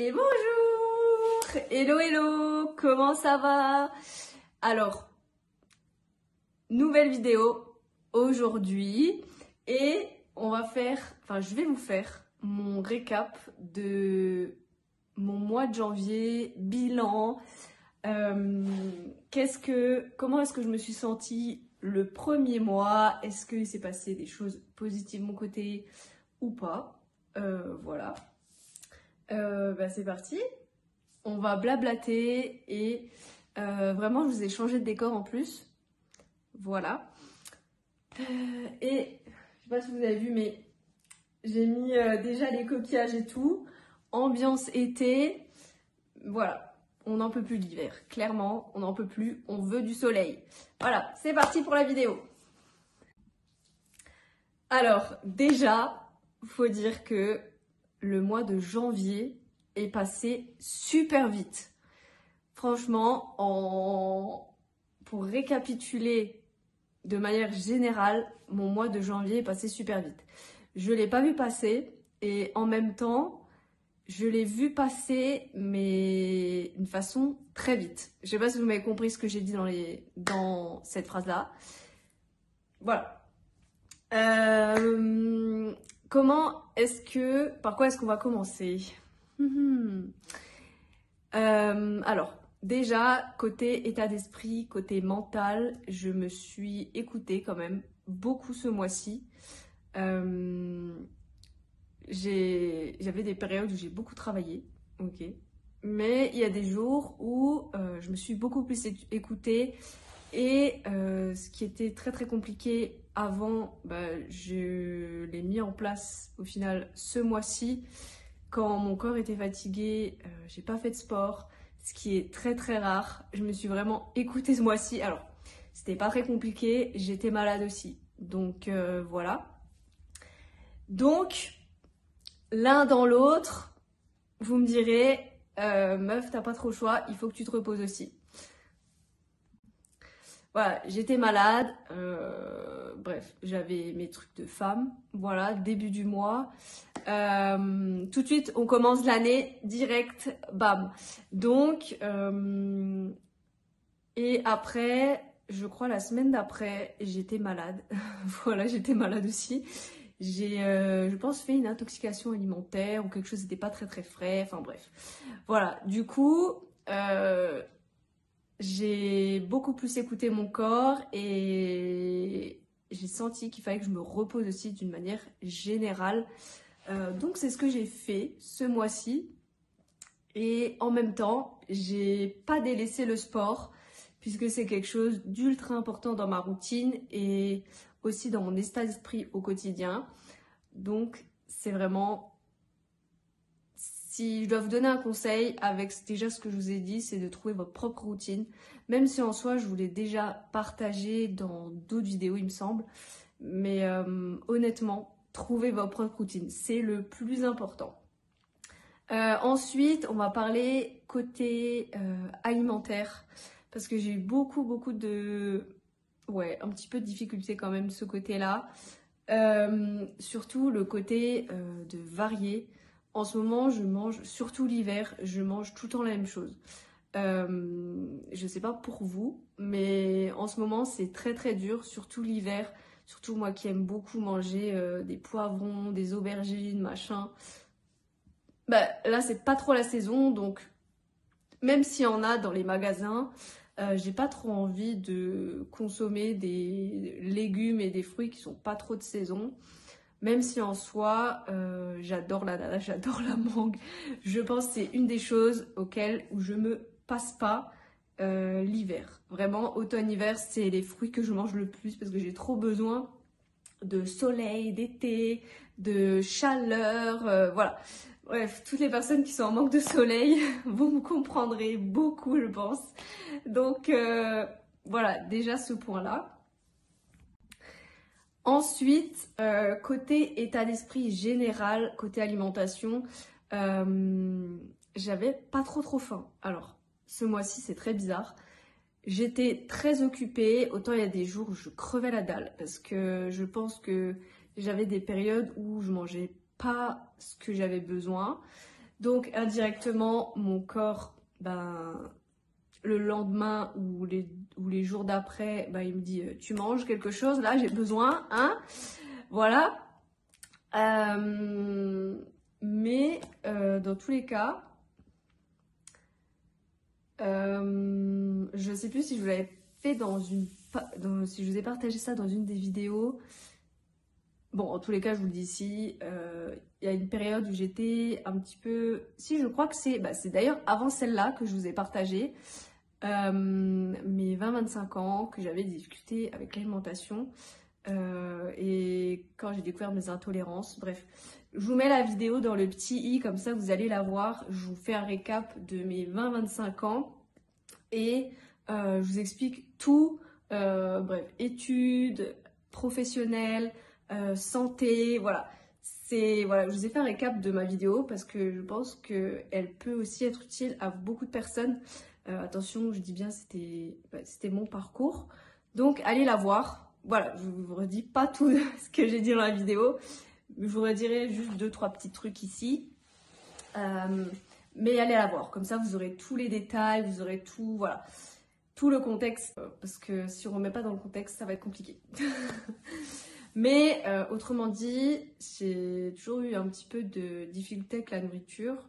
Et bonjour! Hello hello! Comment ça va? Alors, nouvelle vidéo aujourd'hui et je vais vous faire mon récap de mon mois de janvier, bilan. Comment est-ce que je me suis sentie le premier mois? Est-ce qu'il s'est passé des choses positives de mon côté ou pas? Voilà. C'est parti. On va blablater et vraiment je vous ai changé de décor en plus. Voilà. Et je sais pas si vous avez vu, mais j'ai mis déjà les coquillages et tout. Ambiance été. Voilà. On n'en peut plus l'hiver. Clairement, on n'en peut plus. On veut du soleil. Voilà, c'est parti pour la vidéo. Alors, déjà, faut dire que le mois de janvier est passé super vite. Franchement, pour récapituler de manière générale, mon mois de janvier est passé super vite. Je ne l'ai pas vu passer et en même temps, je l'ai vu passer, mais d'une façon très vite. Je ne sais pas si vous m'avez compris ce que j'ai dit dans cette phrase-là. Voilà. Par quoi est-ce qu'on va commencer? Alors, déjà, côté état d'esprit, côté mental, je me suis écoutée quand même beaucoup ce mois-ci. J'avais des périodes où j'ai beaucoup travaillé, ok. Mais il y a des jours où je me suis beaucoup plus écoutée et ce qui était très très compliqué avant, je l'ai mis en place au final ce mois-ci. Quand mon corps était fatigué, j'ai pas fait de sport, ce qui est très très rare. Je me suis vraiment écoutée ce mois-ci. Alors, c'était pas très compliqué, j'étais malade aussi. Donc voilà. Donc, l'un dans l'autre, vous me direz, meuf, t'as pas trop le choix, il faut que tu te reposes aussi. Voilà, j'étais malade, bref, j'avais mes trucs de femme, voilà, début du mois. Tout de suite, on commence l'année direct, bam. Donc, et après, je crois la semaine d'après, j'étais malade. Voilà, j'étais malade aussi. J'ai, je pense, fait une intoxication alimentaire ou quelque chose n'était pas très très frais, enfin bref. Voilà, du coup, j'ai beaucoup plus écouté mon corps et j'ai senti qu'il fallait que je me repose aussi d'une manière générale. Donc c'est ce que j'ai fait ce mois-ci. Et en même temps, j'ai pas délaissé le sport puisque c'est quelque chose d'ultra important dans ma routine et aussi dans mon état d'esprit au quotidien. Donc c'est vraiment... Si je dois vous donner un conseil avec déjà ce que je vous ai dit, c'est de trouver votre propre routine. Même si en soi, je vous l'ai déjà partagé dans d'autres vidéos, il me semble. Mais honnêtement, trouvez votre propre routine. C'est le plus important. Ensuite, on va parler côté alimentaire. Parce que j'ai eu beaucoup de... Ouais, un petit peu de difficulté quand même de ce côté-là. Surtout le côté de varier. En ce moment, je mange, surtout l'hiver, je mange tout le temps la même chose. Je sais pas pour vous, mais en ce moment, c'est très très dur, surtout l'hiver. Surtout moi qui aime beaucoup manger des poivrons, des aubergines, machin. Là, c'est pas trop la saison, donc même s'il y en a dans les magasins, j'ai pas trop envie de consommer des légumes et des fruits qui sont pas trop de saison. Même si en soi, j'adore l'ananas, j'adore la mangue. Je pense que c'est une des choses où je me passe pas l'hiver. Vraiment, automne-hiver, c'est les fruits que je mange le plus parce que j'ai trop besoin de soleil, d'été, de chaleur, voilà. Bref, toutes les personnes qui sont en manque de soleil, vous me comprendrez beaucoup, je pense. Donc, voilà, déjà ce point-là. Ensuite, côté état d'esprit général, côté alimentation, j'avais pas trop faim. Alors, ce mois-ci, c'est très bizarre. J'étais très occupée, autant il y a des jours où je crevais la dalle parce que je pense que j'avais des périodes où je mangeais pas ce que j'avais besoin. Donc indirectement, mon corps, ben, le lendemain ou les jours d'après, ben, il me dit tu manges quelque chose, là j'ai besoin, hein, voilà. Mais dans tous les cas, je sais plus si je vous l'avais fait si je vous ai partagé ça dans une des vidéos. Bon, en tous les cas, je vous le dis ici, il y a une période où j'étais un petit peu... Si, je crois que c'est d'ailleurs avant celle-là que je vous ai partagé, mes 20-25 ans, que j'avais discuté avec l'alimentation, et quand j'ai découvert mes intolérances, bref. Je vous mets la vidéo dans le petit i, comme ça vous allez la voir. Je vous fais un récap de mes 20-25 ans, et je vous explique tout, bref, études, professionnelles, santé, voilà. Voilà, je vous ai fait un récap de ma vidéo parce que je pense qu'elle peut aussi être utile à beaucoup de personnes. Attention, je dis bien, c'était mon parcours. Donc, allez la voir. Voilà, je vous redis pas tout ce que j'ai dit dans la vidéo. Je vous redirai juste 2-3 petits trucs ici. Mais allez la voir. Comme ça, vous aurez tous les détails, vous aurez tout, voilà, tout le contexte. Parce que si on ne remet pas dans le contexte, ça va être compliqué. Mais autrement dit, j'ai toujours eu un petit peu de difficulté avec la nourriture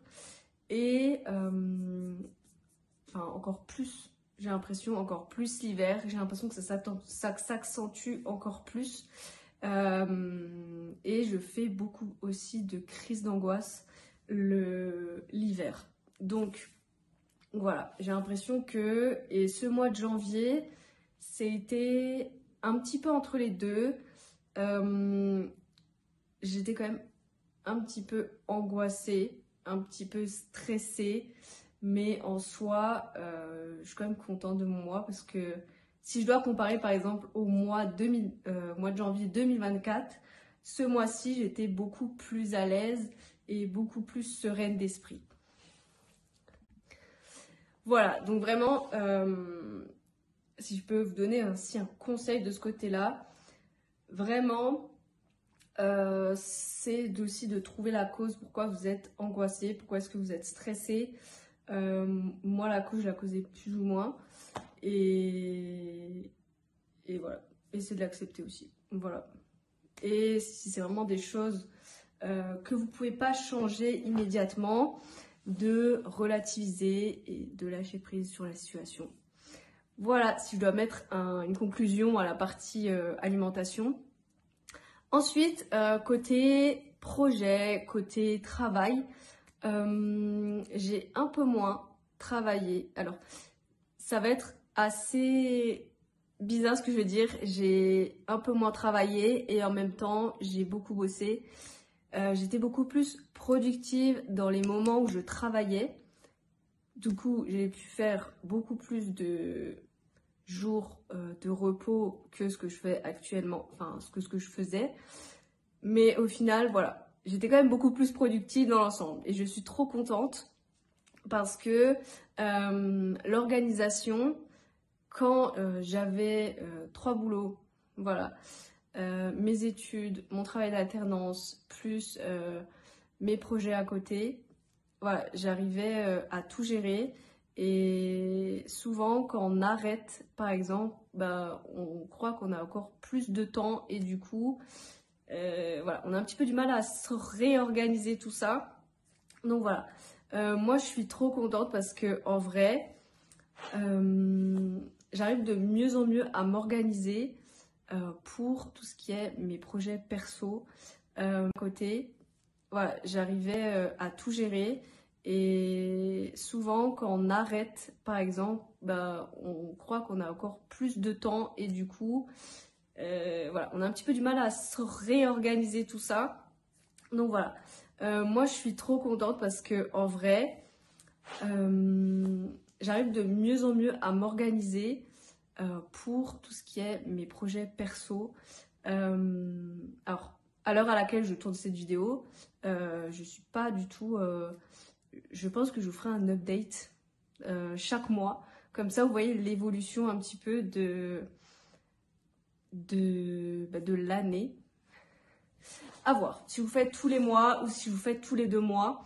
et enfin encore plus, j'ai l'impression encore plus l'hiver, j'ai l'impression que ça s'accentue encore plus et je fais beaucoup aussi de crises d'angoisse l'hiver. Donc voilà, j'ai l'impression que, et ce mois de janvier, c'était un petit peu entre les deux. J'étais quand même un petit peu angoissée, un petit peu stressée, mais en soi, je suis quand même contente de mon mois parce que si je dois comparer par exemple au mois de janvier 2024, ce mois-ci j'étais beaucoup plus à l'aise et beaucoup plus sereine d'esprit. Voilà, donc vraiment, si je peux vous donner aussi un conseil de ce côté-là, vraiment, c'est aussi de trouver la cause, pourquoi vous êtes angoissé, pourquoi est-ce que vous êtes stressé. Moi, la cause, je la causais plus ou moins. Et voilà, essayez de l'accepter aussi. Voilà. Et si c'est vraiment des choses que vous ne pouvez pas changer immédiatement, de relativiser et de lâcher prise sur la situation. Voilà, si je dois mettre une conclusion à la partie alimentation. Ensuite, côté projet, côté travail, j'ai un peu moins travaillé. Alors, ça va être assez bizarre ce que je veux dire. J'ai un peu moins travaillé et en même temps, j'ai beaucoup bossé. J'étais beaucoup plus productive dans les moments où je travaillais. Du coup, j'ai pu faire beaucoup plus de jours de repos que ce que je fais actuellement, enfin ce que je faisais. Mais au final, voilà, j'étais quand même beaucoup plus productive dans l'ensemble. Et je suis trop contente parce que l'organisation, quand j'avais 3 boulots, voilà, mes études, mon travail d'alternance, plus mes projets à côté, voilà, j'arrivais à tout gérer. Et souvent, quand on arrête, par exemple, bah, on croit qu'on a encore plus de temps et du coup, voilà, on a un petit peu du mal à se réorganiser tout ça. Donc voilà, moi je suis trop contente parce que en vrai, j'arrive de mieux en mieux à m'organiser pour tout ce qui est mes projets perso. Côté, voilà, j'arrivais à tout gérer. Et souvent, quand on arrête, par exemple, bah, on croit qu'on a encore plus de temps et du coup, voilà, on a un petit peu du mal à se réorganiser tout ça. Donc voilà, moi je suis trop contente parce que en vrai, j'arrive de mieux en mieux à m'organiser pour tout ce qui est mes projets perso. Alors, à l'heure à laquelle je tourne cette vidéo, je suis pas du tout... je pense que je vous ferai un update chaque mois. Comme ça, vous voyez l'évolution un petit peu de l'année. À voir. Si vous faites tous les mois ou si vous faites tous les 2 mois,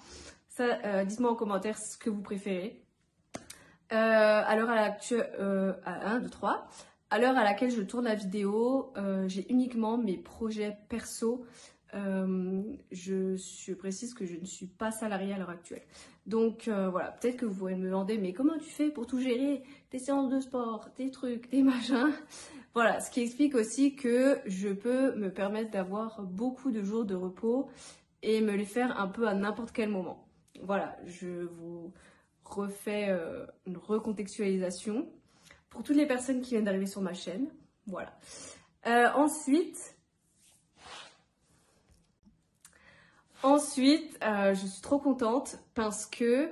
Ça, dites-moi en commentaire ce que vous préférez. À l'heure à l'actuelle, 1, 2, 3. À l'heure à laquelle je tourne la vidéo, j'ai uniquement mes projets perso. Je précise que je ne suis pas salariée à l'heure actuelle. Donc voilà, peut-être que vous pourrez me demander, mais comment tu fais pour tout gérer? Tes séances de sport, tes trucs, tes machins. Voilà, ce qui explique aussi que je peux me permettre d'avoir beaucoup de jours de repos et me les faire un peu à n'importe quel moment. Voilà, je vous refais une recontextualisation pour toutes les personnes qui viennent d'arriver sur ma chaîne. Voilà. Ensuite, je suis trop contente parce que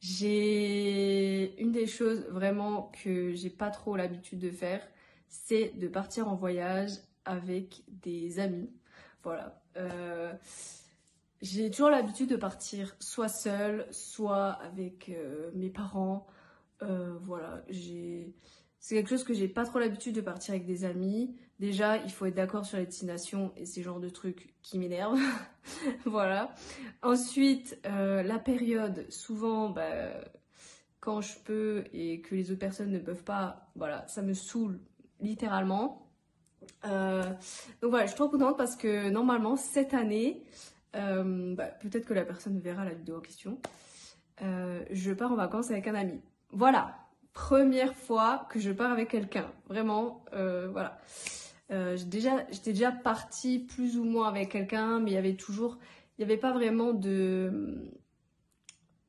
j'ai une des choses vraiment que j'ai pas trop l'habitude de faire, c'est de partir en voyage avec des amis. Voilà. J'ai toujours l'habitude de partir soit seule, soit avec mes parents. Voilà, c'est quelque chose que j'ai pas trop l'habitude de partir avec des amis. Déjà, il faut être d'accord sur la destination et c'est le genre de trucs qui m'énervent. Voilà. Ensuite, la période, souvent, quand je peux et que les autres personnes ne peuvent pas, voilà, ça me saoule littéralement. Donc voilà, je suis trop contente parce que normalement, cette année, peut-être que la personne verra la vidéo en question, je pars en vacances avec un ami. Voilà, première fois que je pars avec quelqu'un, vraiment, voilà. J'étais déjà partie plus ou moins avec quelqu'un, mais il n'y avait pas vraiment de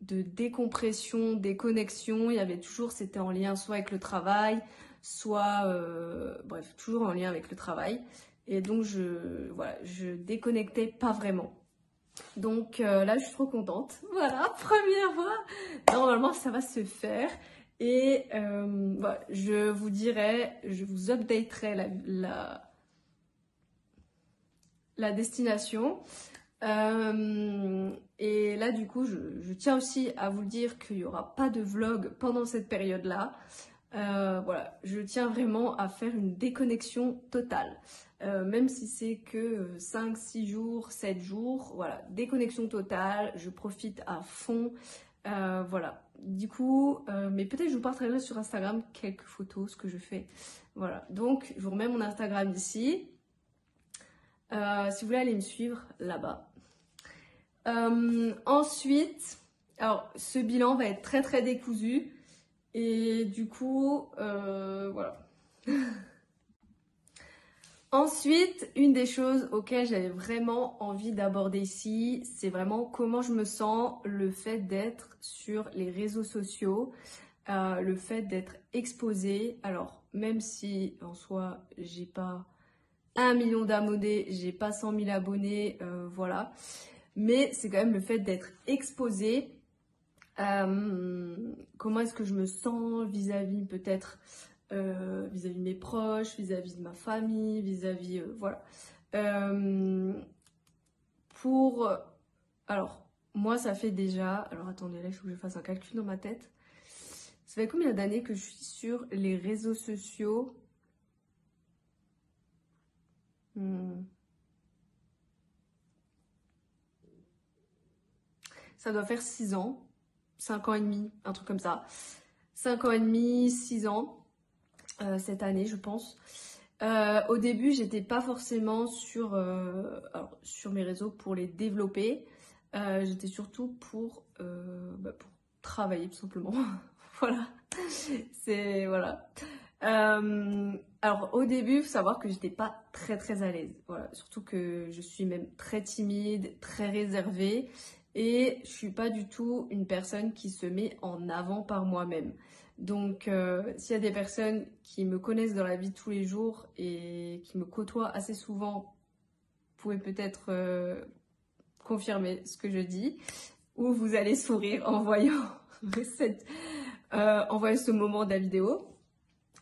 décompression, déconnexion, il y avait toujours, c'était en lien soit avec le travail, soit, bref, toujours en lien avec le travail. Et donc, je déconnectais pas vraiment. Donc là, je suis trop contente. Voilà, première fois. Normalement, ça va se faire. Et voilà, je vous updaterai la destination. Et là, du coup, je tiens aussi à vous dire qu'il n'y aura pas de vlog pendant cette période-là. Voilà, je tiens vraiment à faire une déconnexion totale. Même si c'est que 5, 6 jours, 7 jours, voilà, déconnexion totale, je profite à fond. Voilà, du coup, mais peut-être je vous partagerai sur Instagram quelques photos, ce que je fais. Voilà, donc je vous remets mon Instagram ici. Si vous voulez aller me suivre là-bas. Ensuite, alors ce bilan va être très très décousu et du coup, voilà. Ensuite, une des choses auxquelles j'avais vraiment envie d'aborder ici, c'est vraiment comment je me sens, le fait d'être sur les réseaux sociaux, le fait d'être exposée. Alors, même si en soi, j'ai pas 1 million d'abonnés, j'ai pas 100 000 abonnés, voilà. Mais c'est quand même le fait d'être exposée. Comment est-ce que je me sens vis-à-vis peut-être vis-à-vis de mes proches, vis-à-vis de ma famille, vis-à-vis voilà. Alors moi ça fait déjà, alors attendez là il faut que je fasse un calcul dans ma tête. Ça fait combien d'années que je suis sur les réseaux sociaux? Ça doit faire 6 ans, 5 ans et demi, un truc comme ça. 5 ans et demi, 6 ans, cette année je pense. Au début, j'étais pas forcément sur mes réseaux pour les développer. J'étais surtout pour travailler tout simplement. Voilà. C'est voilà. Alors au début, il faut savoir que j'étais pas très très à l'aise. Voilà. Surtout que je suis même très timide, très réservée. Et je suis pas du tout une personne qui se met en avant par moi-même. Donc, s'il y a des personnes qui me connaissent dans la vie de tous les jours et qui me côtoient assez souvent, vous pouvez peut-être confirmer ce que je dis, ou vous allez sourire en voyant en voyant ce moment de la vidéo.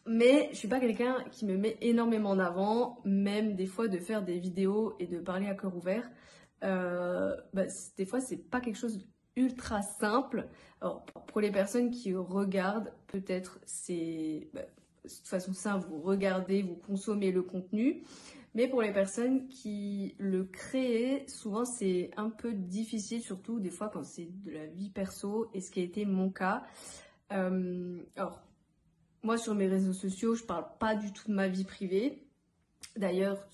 Mais je suis pas quelqu'un qui me met énormément en avant, même des fois de faire des vidéos et de parler à cœur ouvert. Des fois, c'est pas quelque chose ultra simple. Alors, pour les personnes qui regardent, peut-être c'est de toute façon ça, vous regardez, vous consommez le contenu. Mais pour les personnes qui le créent, souvent c'est un peu difficile, surtout des fois quand c'est de la vie perso, et ce qui a été mon cas. Alors, moi sur mes réseaux sociaux, je parle pas du tout de ma vie privée. D'ailleurs,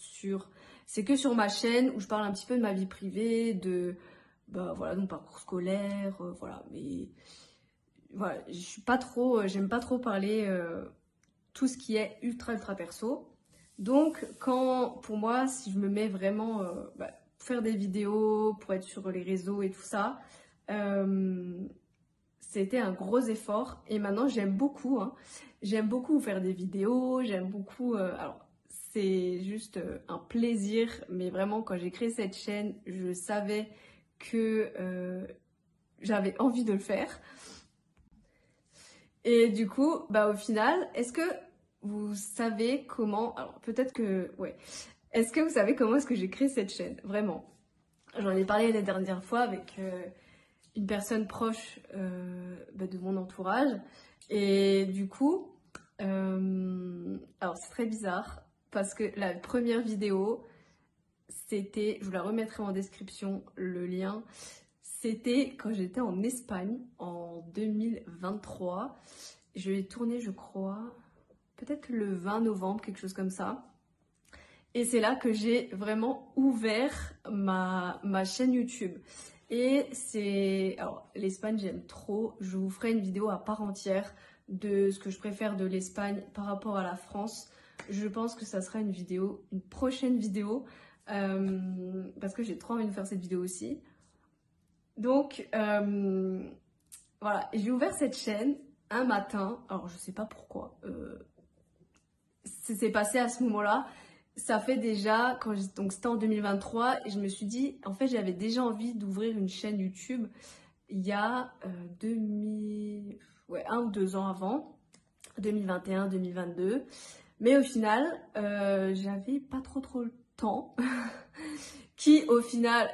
c'est que sur ma chaîne où je parle un petit peu de ma vie privée, de voilà, mon parcours scolaire, voilà. Mais voilà, j'aime pas trop parler tout ce qui est ultra perso. Donc, pour moi, si je me mets vraiment pour faire des vidéos, pour être sur les réseaux et tout ça, c'était un gros effort. Et maintenant, j'aime beaucoup, hein. J'aime beaucoup faire des vidéos, j'aime beaucoup. Alors, c'est juste un plaisir, mais vraiment, quand j'ai créé cette chaîne, je savais que j'avais envie de le faire. Et du coup, au final, est-ce que vous savez comment... Alors peut-être que... Ouais. Est-ce que vous savez comment est-ce que j'ai créé cette chaîne? Vraiment. J'en ai parlé la dernière fois avec une personne proche de mon entourage. Et du coup, alors c'est très bizarre parce que la première vidéo, c'était... Je vous la remettrai en description, le lien. C'était quand j'étais en Espagne en 2023. Je l'ai tourné, je crois, peut-être le 20 novembre, quelque chose comme ça. Et c'est là que j'ai vraiment ouvert ma chaîne YouTube. Et c'est... Alors, l'Espagne, j'aime trop. Je vous ferai une vidéo à part entière de ce que je préfère de l'Espagne par rapport à la France. Je pense que ça sera une prochaine vidéo, parce que j'ai trop envie de faire cette vidéo aussi. Donc, voilà, j'ai ouvert cette chaîne un matin, alors je sais pas pourquoi, c'est passé à ce moment-là. Ça fait déjà, donc c'était en 2023, et je me suis dit, en fait j'avais déjà envie d'ouvrir une chaîne YouTube il y a 1 ou 2 ans avant, 2021, 2022, mais au final, j'avais pas trop le temps, qui au final,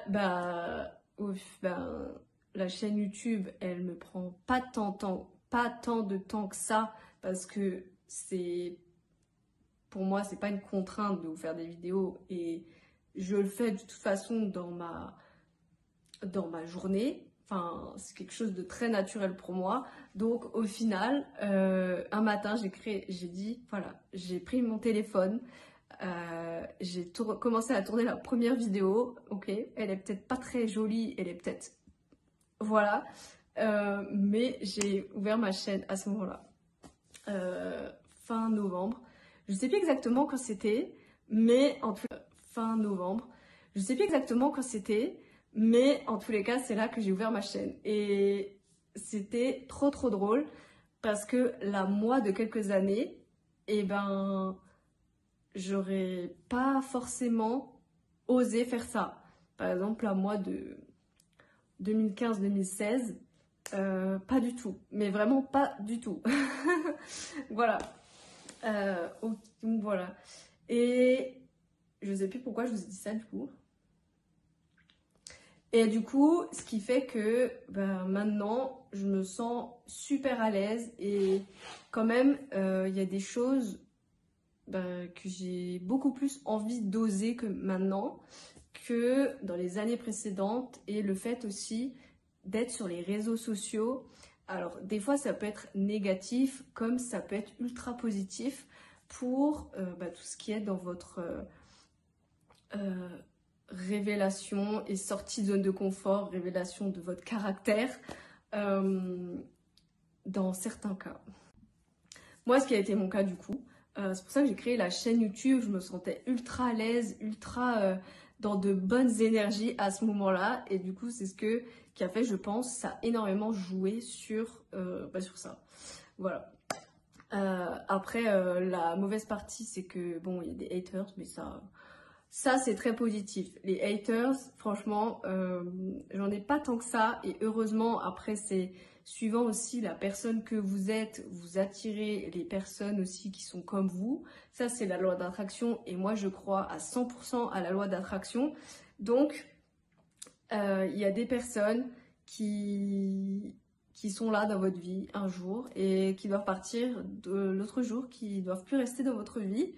la chaîne YouTube, elle me prend pas tant de temps que ça, parce que pour moi, c'est pas une contrainte de vous faire des vidéos, et je le fais de toute façon dans ma journée. Enfin, c'est quelque chose de très naturel pour moi. Donc au final, un matin, j'ai dit, voilà, j'ai pris mon téléphone, j'ai commencé à tourner la première vidéo. Ok, elle est peut-être pas très jolie, elle est peut-être... Voilà. Mais j'ai ouvert ma chaîne à ce moment-là. Fin novembre. Je sais plus exactement quand c'était, mais en tout cas, fin novembre. Je sais plus exactement quand c'était, mais en tous les cas, c'est là que j'ai ouvert ma chaîne. Et c'était trop drôle parce que moi de quelques années, j'aurais pas forcément osé faire ça. Par exemple, la moi de 2015-2016, pas du tout, mais vraiment pas du tout. Voilà. Donc voilà. Et je sais plus pourquoi je vous ai dit ça du coup. Et du coup, ce qui fait que maintenant, je me sens super à l'aise, et quand même, il y a des choses que j'ai beaucoup plus envie d'oser que maintenant, que dans les années précédentes, et le fait aussi d'être sur les réseaux sociaux. Alors, des fois, ça peut être négatif, comme ça peut être ultra positif pour tout ce qui est dans votre révélation et sortie de zone de confort, révélation de votre caractère, dans certains cas. Moi, ce qui a été mon cas du coup, c'est pour ça que j'ai créé la chaîne YouTube. Je me sentais ultra à l'aise, ultra dans de bonnes énergies à ce moment-là, et du coup, c'est ce qui a fait, je pense, ça a énormément joué sur ça. Voilà. Après, la mauvaise partie, c'est que bon, il y a des haters, mais ça c'est très positif. Les haters, franchement, j'en ai pas tant que ça, et heureusement. Après, c'est suivant aussi la personne que vous êtes, vous attirez les personnes aussi qui sont comme vous. Ça, c'est la loi d'attraction, et moi je crois à 100% à la loi d'attraction. Donc, il y a des personnes qui sont là dans votre vie un jour et qui doivent partir de l'autre jour, qui doivent plus rester dans votre vie.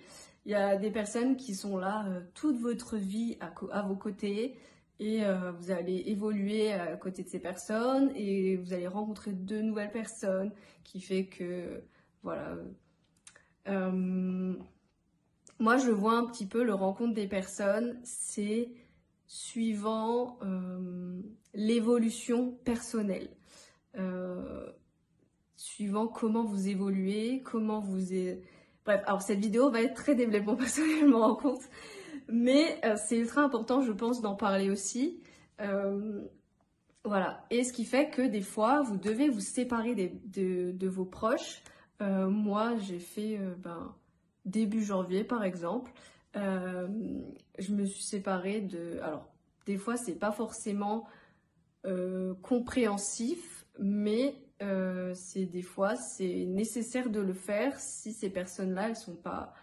Il y a des personnes qui sont là toute votre vie à vos côtés et vous allez évoluer à côté de ces personnes et vous allez rencontrer de nouvelles personnes qui fait que, voilà. Moi, je vois un petit peu le rencontre des personnes, c'est suivant l'évolution personnelle. Suivant comment vous évoluez, comment vous... Bref, alors cette vidéo va être très développement personnel, je me rends compte. Mais c'est ultra important, je pense, d'en parler aussi. Voilà. Et ce qui fait que des fois, vous devez vous séparer de vos proches. Moi, j'ai fait début janvier, par exemple. Je me suis séparée de... Alors, des fois, c'est pas forcément compréhensif, mais des fois, c'est nécessaire de le faire si ces personnes-là, elles sont pas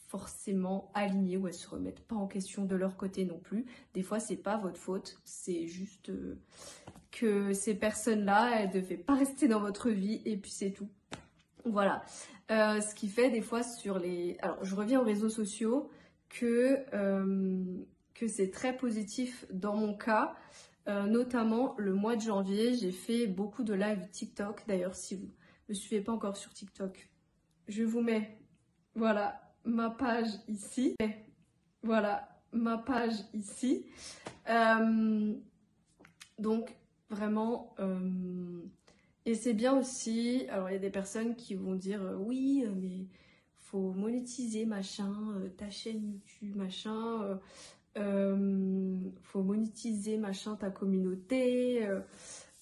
forcément alignées ou elles se remettent pas en question de leur côté non plus. Des fois, c'est pas votre faute, c'est juste que ces personnes-là, elles devaient pas rester dans votre vie et puis c'est tout. Voilà. Ce qui fait des fois sur les... Alors, je reviens aux réseaux sociaux que c'est très positif dans mon cas. Notamment le mois de janvier, j'ai fait beaucoup de live TikTok. D'ailleurs, si vous ne me suivez pas encore sur TikTok, je vous mets, voilà, ma page ici. Voilà, ma page ici. Donc, vraiment, et c'est bien aussi, alors il y a des personnes qui vont dire, oui, mais faut monétiser, machin, ta chaîne YouTube, machin... faut monétiser machin ta communauté.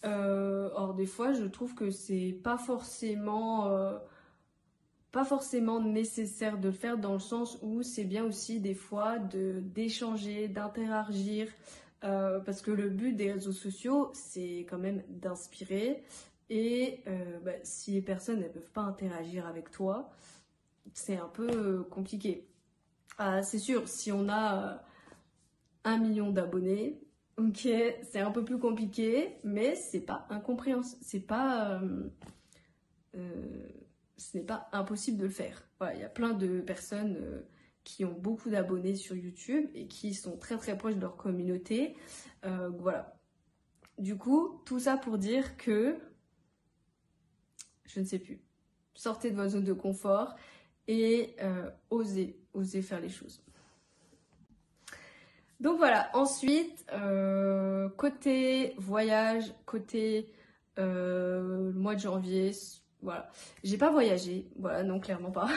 Or des fois je trouve que c'est pas forcément nécessaire de le faire dans le sens où c'est bien aussi des fois d'échanger, d'interagir parce que le but des réseaux sociaux c'est quand même d'inspirer et si les personnes ne peuvent pas interagir avec toi c'est un peu compliqué. C'est sûr si on a 1 million d'abonnés, ok, c'est un peu plus compliqué, mais c'est pas incompréhensible, ce n'est pas impossible de le faire. Voilà, il y a plein de personnes qui ont beaucoup d'abonnés sur YouTube et qui sont très très proches de leur communauté. Voilà. Du coup, tout ça pour dire que, je ne sais plus, sortez de votre zone de confort et osez faire les choses. Donc voilà, ensuite, côté voyage, côté mois de janvier, voilà. J'ai pas voyagé, voilà, non, clairement pas.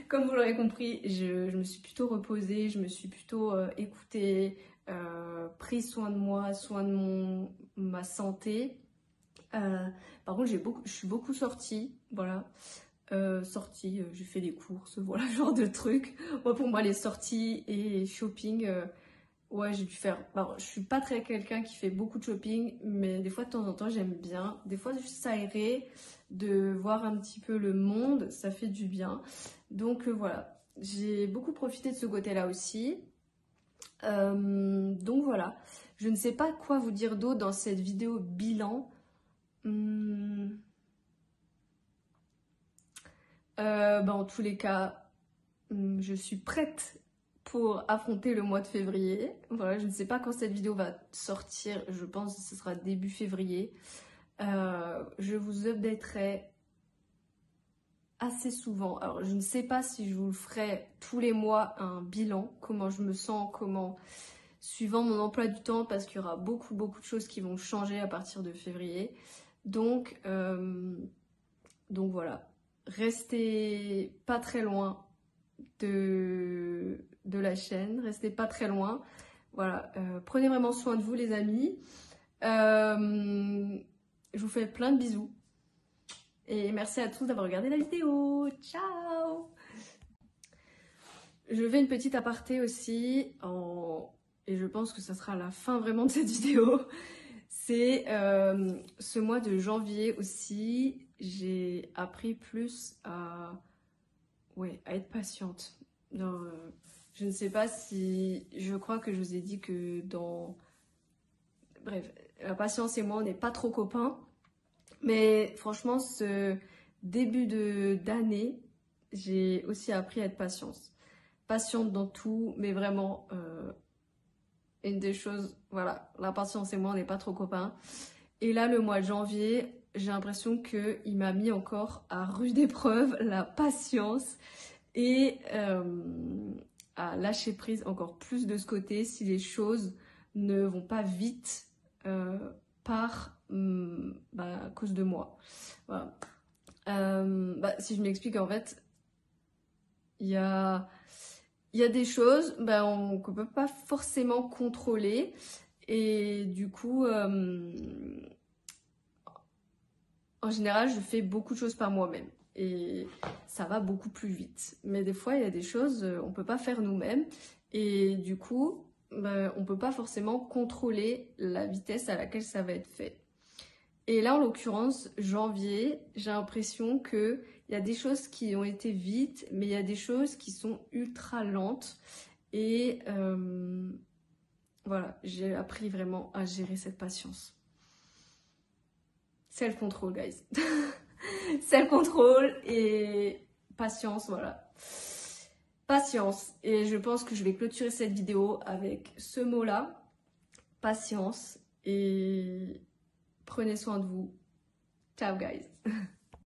Comme vous l'aurez compris, je me suis plutôt reposée, je me suis plutôt écoutée, pris soin de moi, soin de ma santé. Par contre, je suis beaucoup sortie, voilà. J'ai fait des courses, voilà, genre de trucs. Moi, pour moi, les sorties et shopping, ouais, j'ai dû faire. Alors, je suis pas très quelqu'un qui fait beaucoup de shopping, mais des fois, de temps en temps, j'aime bien. Des fois, juste s'aérer, de voir un petit peu le monde, ça fait du bien. Donc, voilà, j'ai beaucoup profité de ce côté-là aussi. Donc, voilà. Je ne sais pas quoi vous dire d'autre dans cette vidéo bilan. En tous les cas, je suis prête pour affronter le mois de février. Voilà, je ne sais pas quand cette vidéo va sortir, je pense que ce sera début février. Je vous updaterai assez souvent. Alors, je ne sais pas si je vous ferai tous les mois un bilan, comment je me sens, suivant mon emploi du temps, parce qu'il y aura beaucoup de choses qui vont changer à partir de février. Donc voilà. Restez pas très loin de la chaîne, restez pas très loin. Voilà, prenez vraiment soin de vous les amis. Je vous fais plein de bisous. Et merci à tous d'avoir regardé la vidéo. Ciao! Je fais une petite aparté aussi, et je pense que ça sera la fin vraiment de cette vidéo. C'est ce mois de janvier aussi, j'ai appris plus à être patiente. Je ne sais pas si... Je crois que je vous ai dit que Bref, la patience et moi, on n'est pas trop copains. Mais franchement, ce début d'année, j'ai aussi appris à être patiente. patiente dans tout, mais vraiment, une des choses, voilà, la patience et moi, on n'est pas trop copains. Et là, le mois de janvier, j'ai l'impression qu'il m'a mis encore à rude épreuve la patience et à lâcher prise encore plus de ce côté si les choses ne vont pas vite à cause de moi. Voilà. Si je m'explique, en fait, il y a des choses qu'on ne peut pas forcément contrôler et du coup, en général, je fais beaucoup de choses par moi-même et ça va beaucoup plus vite. Mais des fois, il y a des choses on ne peut pas faire nous-mêmes et du coup, on ne peut pas forcément contrôler la vitesse à laquelle ça va être fait. Et là, en l'occurrence, janvier, j'ai l'impression qu'il y a des choses qui ont été vite, mais il y a des choses qui sont ultra lentes. Et voilà, j'ai appris vraiment à gérer cette patience. Self-control, guys. Self-control et patience, voilà. Patience. Et je pense que je vais clôturer cette vidéo avec ce mot-là. Patience. Et prenez soin de vous. Ciao, guys.